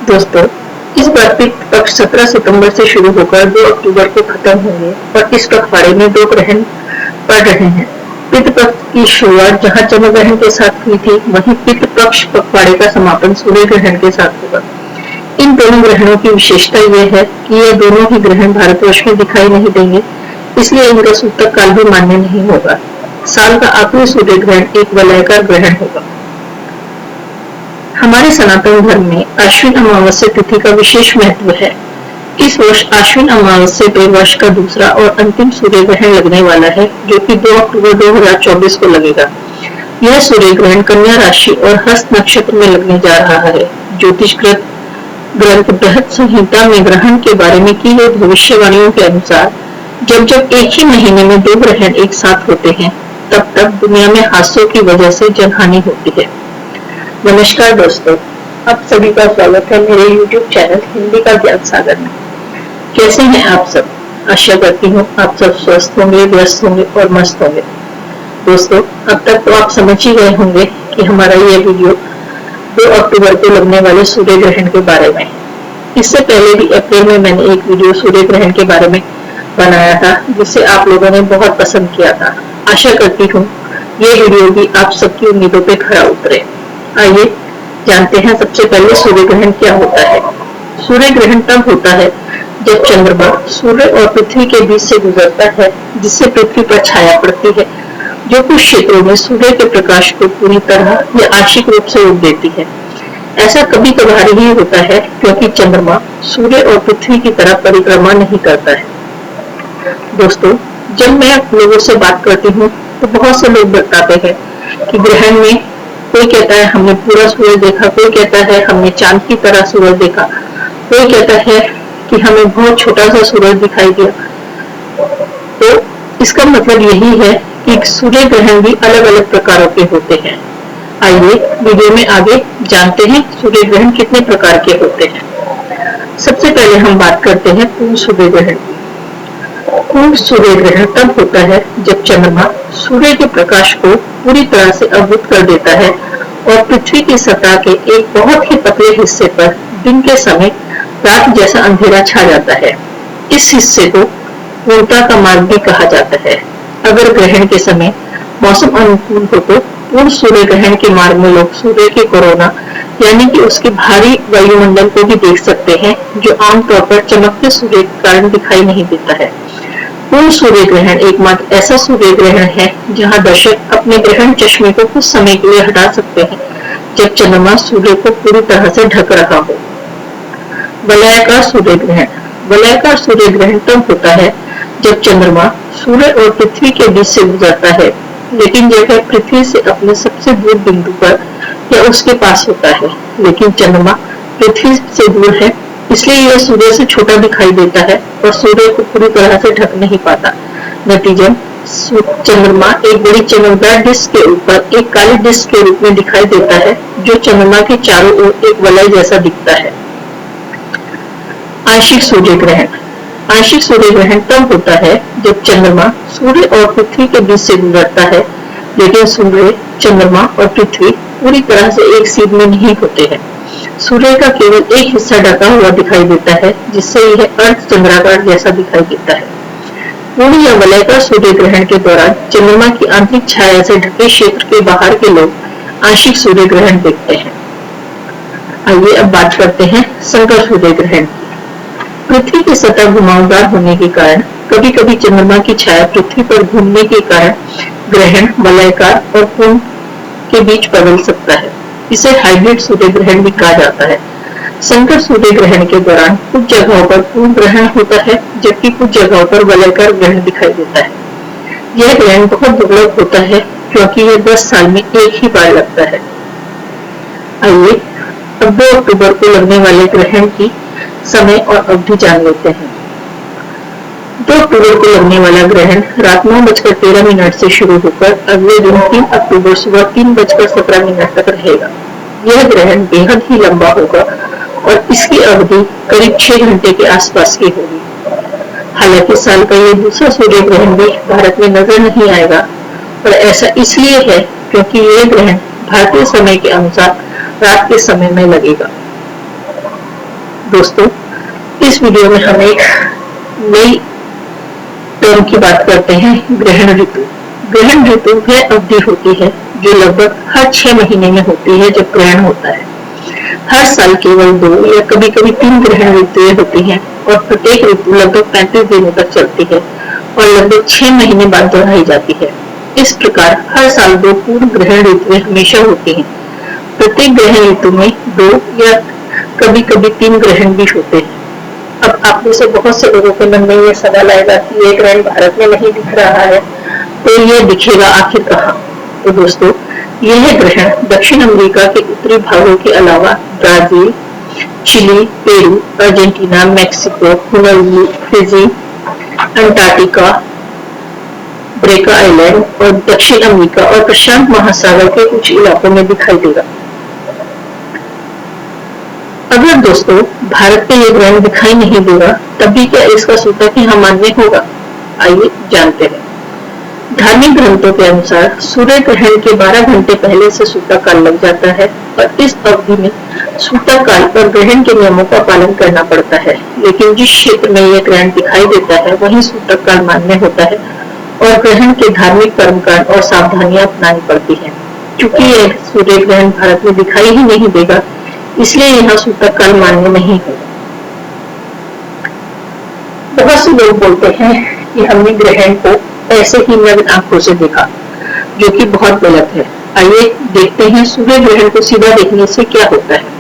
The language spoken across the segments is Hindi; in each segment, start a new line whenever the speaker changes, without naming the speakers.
दोस्तों, इस बार पितृ पक्ष 17 सितंबर से शुरू होकर 2 अक्टूबर को खत्म होंगे और इस पखवाड़े में 2 ग्रहण पड़ रहे हैं। पितृ पक्ष की शुरुआत जहां चंद्र ग्रहण के साथ हुई थी, वहीं पितृ पक्ष पखवाड़े का समापन सूर्य ग्रहण के साथ होगा। इन दोनों ग्रहणों की विशेषता यह है कि ये दोनों ही ग्रहण भारतवर्ष में दिखाई नहीं देंगे, इसलिए इनका सूतक काल भी मान्य नहीं होगा। साल का आखिरी सूर्य ग्रहण एक वलयाकार ग्रहण होगा। हमारे सनातन धर्म में आश्विन अमावस्या तिथि का विशेष महत्व है। इस वर्ष आश्विन अमावस्या पे वर्ष का दूसरा और अंतिम सूर्य ग्रहण लगने वाला है, जो कि 2 अक्टूबर 2024 को लगेगा। यह सूर्य ग्रहण कन्या राशि और हस्त नक्षत्र में लगने जा रहा है। ज्योतिष ग्रंथ बृहत संहिता में ग्रहण के बारे में की गई भविष्यवाणियों के अनुसार जब जब एक ही महीने में 2 ग्रहण एक साथ होते हैं, तब तब दुनिया में हादसों की वजह से जनहानि होती है। नमस्कार दोस्तों, आप सभी का स्वागत है मेरे YouTube चैनल हिंदी का ज्ञान सागर में। कैसे हैं आप सब? आशा करती हूँ आप सब स्वस्थ होंगे, व्यस्त होंगे और मस्त होंगे। दोस्तों, अब तक तो आप समझ ही गए होंगे कि हमारा ये वीडियो 2 अक्टूबर को लगने वाले सूर्य ग्रहण के बारे में। इससे पहले भी अप्रैल में मैंने एक वीडियो सूर्य ग्रहण के बारे में बनाया था, जिसे आप लोगों ने बहुत पसंद किया था। आशा करती हूँ ये वीडियो भी आप सबकी उम्मीदों पे खरा उतरे। आइए जानते हैं सबसे पहले सूर्य ग्रहण क्या होता है। सूर्य ग्रहण तब होता है जब चंद्रमा सूर्य और पृथ्वी के बीच से गुजरता है, जिससे पृथ्वी पर छाया पड़ती है, जो कुछ क्षेत्रों में सूर्य के प्रकाश को पूरी तरह या आंशिक रूप से रोक देती है। ऐसा कभी कभार ही होता है, क्योंकि चंद्रमा सूर्य और पृथ्वी की तरह परिक्रमा नहीं करता है। दोस्तों, जब मैं लोगों से बात करती हूँ तो बहुत से लोग बताते हैं कि ग्रहण में कोई कहता है हमने पूरा सूरज देखा, कोई कहता है हमने चांद की तरह सूरज देखा, कोई कहता है कि हमें बहुत छोटा सा सूरज दिखाई दिया। तो इसका मतलब यही है कि सूर्य ग्रहण भी अलग अलग प्रकारों के होते हैं। आइए वीडियो में आगे जानते हैं सूर्य ग्रहण कितने प्रकार के होते हैं। सबसे पहले हम बात करते हैं पूर्ण सूर्य ग्रहण की। पूर्ण सूर्य ग्रहण तब होता है जब चंद्रमा सूर्य के प्रकाश को पूरी तरह से अवरुद्ध कर देता है और पृथ्वी की सतह के एक बहुत ही पतले हिस्से पर दिन के समय रात जैसा अंधेरा छा जाता है। इस हिस्से को पूर्णता का मार्ग भी कहा जाता है। अगर ग्रहण के समय मौसम अनुकूल हो तो पूर्ण सूर्य ग्रहण के मार्ग में लोग सूर्य के कोरोना यानी कि उसके भारी वायुमंडल को भी देख सकते हैं, जो आमतौर पर चमकते सूर्य के कारण दिखाई नहीं देता है। पूर्ण सूर्य ग्रहण एकमात्र ऐसा सूर्य ग्रहण है जहां दर्शक अपने ग्रहण चश्मे को कुछ समय के लिए हटा सकते हैं, जब चंद्रमा सूर्य को पूरी तरह से ढक रहा हो। वलयाकार सूर्य ग्रहण। वलयाकार सूर्य ग्रहण तब होता है जब चंद्रमा सूर्य और पृथ्वी के बीच से गुजरता है, लेकिन जगह पृथ्वी से अपने सबसे दूर बिंदु पर या उसके पास होता है, लेकिन चंद्रमा पृथ्वी से दूर है, इसलिए यह सूर्य से छोटा दिखाई देता है और सूर्य को पूरी तरह से ढक नहीं पाता। नतीजन चंद्रमा एक बड़ी चमकदार डिस्क के ऊपर एक काली डिस्क के रूप में दिखाई देता है, जो चंद्रमा के चारों ओर एक वलय जैसा दिखता है। आंशिक सूर्य ग्रहण। आंशिक सूर्य ग्रहण तब होता है जब चंद्रमा सूर्य और पृथ्वी के बीच से गुजरता है, लेकिन सूर्य, चंद्रमा और पृथ्वी पूरी तरह से एक सीध में नहीं होते हैं। सूर्य का केवल एक हिस्सा ढका हुआ दिखाई देता है, जिससे यह अर्ध चंद्राकार जैसा दिखाई देता है। पूर्ण या वलयाकार सूर्य ग्रहण के दौरान चंद्रमा की आंतरिक छाया से ढके क्षेत्र के बाहर के लोग आंशिक सूर्य ग्रहण देखते हैं। आइए अब बात करते हैं संकर सूर्य ग्रहण की। पृथ्वी की सतह घुमावदार होने के कारण कभी कभी चंद्रमा की छाया पृथ्वी पर घूमने के कारण ग्रहण वलयाकार और पूर्ण के बीच बदल सकता है। इसे हाइब्रिड सूर्य ग्रहण भी कहा जाता है। संकर सूर्य ग्रहण के दौरान कुछ जगहों पर पूर्ण ग्रहण होता है, जबकि कुछ जगहों पर वलयाकार ग्रहण दिखाई देता है। यह ग्रहण बहुत दुर्लभ होता है, क्योंकि यह 10 साल में एक ही बार लगता है। आइए अब 2 अक्टूबर को लगने वाले ग्रहण की समय और अवधि जान लेते हैं। 2 अक्टूबर को लगने वाला ग्रहण रात 9:13 से शुरू होकर अगले दिन 3 अक्टूबर सुबह 3:17 तक रहेगा। यह ग्रहण बेहद ही लंबा होगा और इसकी अवधि करीब 6 घंटे के आसपास की होगी। हालांकि साल का ये दूसरा सूर्य ग्रहण भी भारत में नजर नहीं आएगा, और ऐसा इसलिए है क्योंकि यह ग्रहण भारतीय समय के अनुसार रात के समय में लगेगा। दोस्तों, इस वीडियो में हम एक नई टर्म की बात करते हैं, ग्रहण ऋतु। ग्रहण ऋतु वह अवधि होती है जो लगभग हर 6 महीने में होती है जब ग्रहण होता है। हर साल केवल 2 या कभी कभी 3 ग्रहण ऋतुएं होती हैं और प्रत्येक ऋतु लगभग 35 दिनों तक चलती है और लगभग 6 महीने बाद दोहराई जाती है। इस प्रकार हर साल 2 पूर्ण ग्रहण ऋतुएं हमेशा होती हैं। प्रत्येक ग्रहण ऋतु में 2 या कभी कभी 3 ग्रहण भी होते हैं। अब आप में से बहुत से लोगों के मन में ये सवाल आएगा कि ये ग्रहण भारत में नहीं दिख रहा है, तो ये दिखेगा आखिर कहाँ? तो दोस्तों, यह ग्रहण दक्षिण अमेरिका के उत्तरी भागों के अलावा Brazil, Chile, Peru, Argentina, Mexico, हुनारू, फिजी, अंटार्कटिका, ब्रेका आइलैंड और दक्षिण अमेरिका और प्रशांत महासागर के कुछ इलाकों में दिखाई देगा। अगर दोस्तों भारत में ये ग्रहण दिखाई नहीं देगा, तब भी क्या इसका सूतक यहाँ मान्य होगा? आइए जानते हैं। धार्मिक ग्रंथों के अनुसार सूर्य ग्रहण के 12 घंटे पहले से सूतक काल लग जाता है और इस अवधि में सूतक काल और ग्रहण के नियमों का पालन करना पड़ता है। लेकिन जिस क्षेत्र में यह ग्रहण दिखाई देता है वहीं सूतक काल मान्य होता है और ग्रहण के धार्मिक कर्मकांड और सावधानियां अपनानी पड़ती है। क्योंकि यह सूर्य ग्रहण भारत में दिखाई ही नहीं देगा, इसलिए यहाँ सूतक काल मान्य नहीं होगा। बहुत से लोग बोलते हैं कि हमने ग्रहण को ऐसे ही नग्न आंखों से देखा, जो कि बहुत गलत है। आइए देखते हैं सूर्य ग्रहण को सीधा देखने से क्या होता है।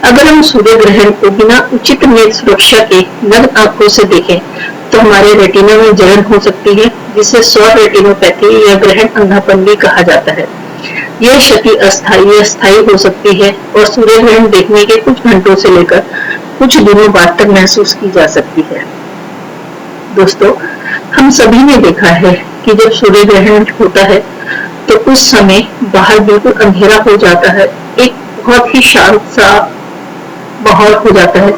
अगर हम सूर्य ग्रहण को बिना उचित नेत्र सुरक्षा के नग्न आंखों से देखें तो हमारे रेटिना में जलन हो सकती है, जिसे सौर रेटिनोपैथी या ग्रहण अंधापन भी कहा जाता है। यह क्षति अस्थायी या स्थायी हो सकती है और सूर्य ग्रहण देखने के कुछ घंटों से लेकर कुछ दिनों बाद तक महसूस की जा सकती है। दोस्तों, हम सभी ने देखा है कि जब सूर्य ग्रहण होता है तो उस समय बाहर बिल्कुल अंधेरा हो जाता है, एक बहुत ही शांत सा माहौल हो जाता है,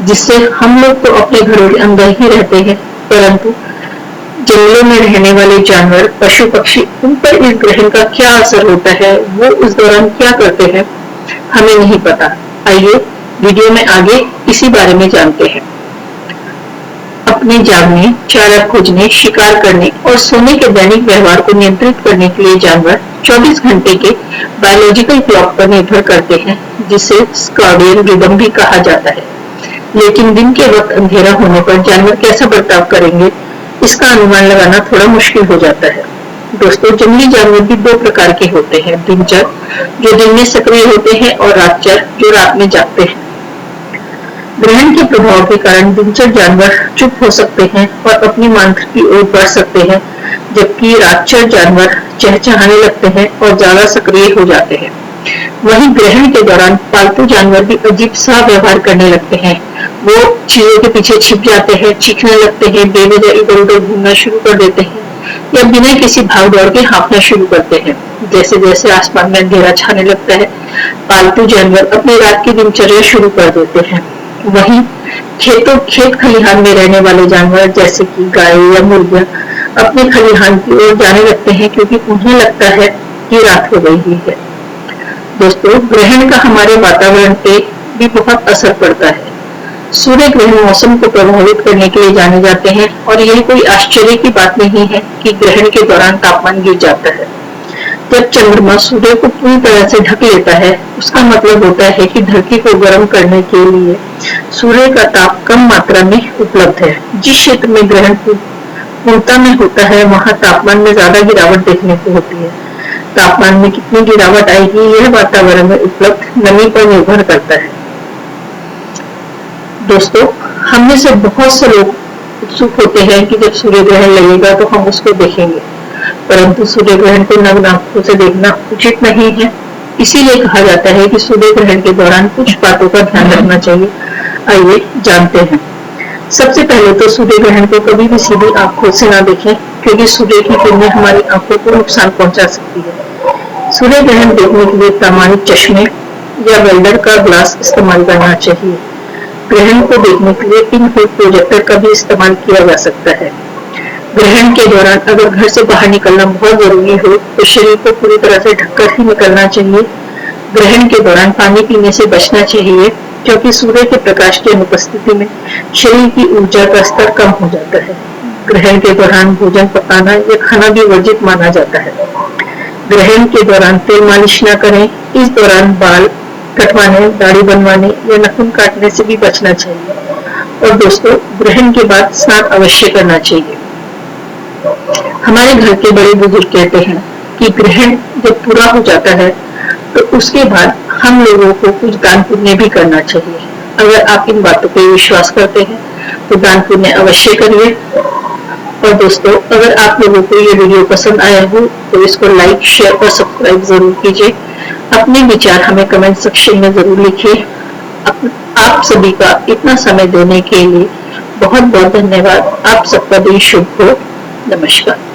जिससे हम लोग तो अपने घरों के अंदर ही रहते हैं, परंतु जंगलों में रहने वाले जानवर, पशु पक्षी, उन पर इस ग्रहण का क्या असर होता है, वो उस दौरान क्या करते हैं, हमें नहीं पता। आइए वीडियो में आगे इसी बारे में जानते हैं। अपने जागने, चारा खोजने, शिकार करने और सोने के दैनिक व्यवहार को नियंत्रित करने के लिए जानवर 24 घंटे के बायोलॉजिकल क्लॉक पर निर्भर करते हैं, जिसे सर्काडियन रिदम भी कहा जाता है। लेकिन दिन के वक्त अंधेरा होने पर जानवर कैसा बर्ताव करेंगे, इसका अनुमान लगाना थोड़ा मुश्किल हो जाता है। दोस्तों, जंगली जानवर भी 2 प्रकार के होते हैं, दिनचर जो दिन में सक्रिय होते हैं और रातचर जो रात में जागते हैं। ग्रहण के प्रभाव के कारण दिनचर जानवर चुप हो सकते हैं और अपनी मांद्र की ओर बढ़ सकते हैं, जबकि रातचर जानवर चहचहाने लगते हैं और ज्यादा सक्रिय हो जाते हैं। वहीं ग्रहण के दौरान पालतू जानवर भी अजीब सा व्यवहार करने लगते हैं। वो चीजों के पीछे छिप जाते हैं, चीखने लगते हैं, बेवजह इधर उधर घूमना शुरू कर देते हैं या बिना किसी भाग दौड़ के हाँफना शुरू करते हैं। जैसे जैसे आसमान में अंधेरा छाने लगता है, पालतू जानवर अपनी रात की दिनचर्या शुरू कर देते हैं। वहीं खेत खलिहान में रहने वाले जानवर जैसे कि गाय या मुर्गियां अपने खलिहान की ओर जाने लगते हैं, क्योंकि उन्हें लगता है कि रात हो गई है। दोस्तों, ग्रहण का हमारे वातावरण पे भी बहुत असर पड़ता है। सूर्य ग्रहण मौसम को प्रभावित करने के लिए जाने जाते हैं और यह कोई आश्चर्य की बात नहीं है कि ग्रहण के दौरान तापमान गिर जाता है। जब चंद्रमा सूर्य को पूरी तरह से ढक लेता है, उसका मतलब होता है कि धरती को गर्म करने के लिए सूर्य का ताप कम मात्रा में उपलब्ध है। जिस क्षेत्र में ग्रहण पूर्णता में होता है, वहां तापमान में ज्यादा गिरावट देखने को होती है। तापमान में कितनी गिरावट आएगी, यह वातावरण में उपलब्ध नमी पर निर्भर करता है। दोस्तों, हम में से बहुत से लोग उत्सुक होते हैं कि जब सूर्य ग्रहण लगेगा तो हम उसको देखेंगे, परंतु सूर्य ग्रहण को नग्न आंखों से देखना उचित नहीं है। इसीलिए कहा जाता है कि सूर्य ग्रहण के दौरान कुछ बातों का ध्यान रखना चाहिए। आइए जानते हैं। सबसे पहले तो सूर्य ग्रहण को कभी भी सीधी आंखों से ना देखें, क्योंकि सूर्य की किरणें हमारी आंखों को नुकसान पहुंचा सकती है। सूर्य ग्रहण देखने के लिए प्रामाणिक चश्मे या वेल्डर का ग्लास इस्तेमाल करना चाहिए। ग्रहण को देखने के लिए पिन होल प्रोजेक्टर का भी इस्तेमाल किया जा सकता है। ग्रहण के दौरान अगर घर से बाहर निकलना बहुत जरूरी हो तो शरीर को पूरी तरह से ढककर ही निकलना चाहिए। ग्रहण के दौरान पानी पीने से बचना चाहिए क्योंकि सूर्य के प्रकाश की अनुपस्थिति में शरीर की ऊर्जा का स्तर कम हो जाता है। ग्रहण के दौरान भोजन पकाना या खाना भी वर्जित माना जाता है। ग्रहण के दौरान तेल मालिश न करें। इस दौरान बाल कटवाने, दाढ़ी बनवाने या नाखून काटने से भी बचना चाहिए। और दोस्तों, ग्रहण के बाद स्नान अवश्य करना चाहिए। हमारे घर के बड़े बुजुर्ग कहते हैं कि ग्रहण जब पूरा हो जाता है तो उसके बाद हम लोगों को कुछ दान पुण्य भी करना चाहिए। अगर आप इन बातों पर विश्वास करते हैं तो दान पुण्य अवश्य करिए। और दोस्तों, अगर आप लोगों को ये वीडियो पसंद आया हो तो इसको लाइक, शेयर और सब्सक्राइब जरूर कीजिए। अपने विचार हमें कमेंट सेक्शन में जरूर लिखिए। आप सभी का इतना समय देने के लिए बहुत बहुत धन्यवाद। आप सबका दिन शुभ हो। नमस्कार।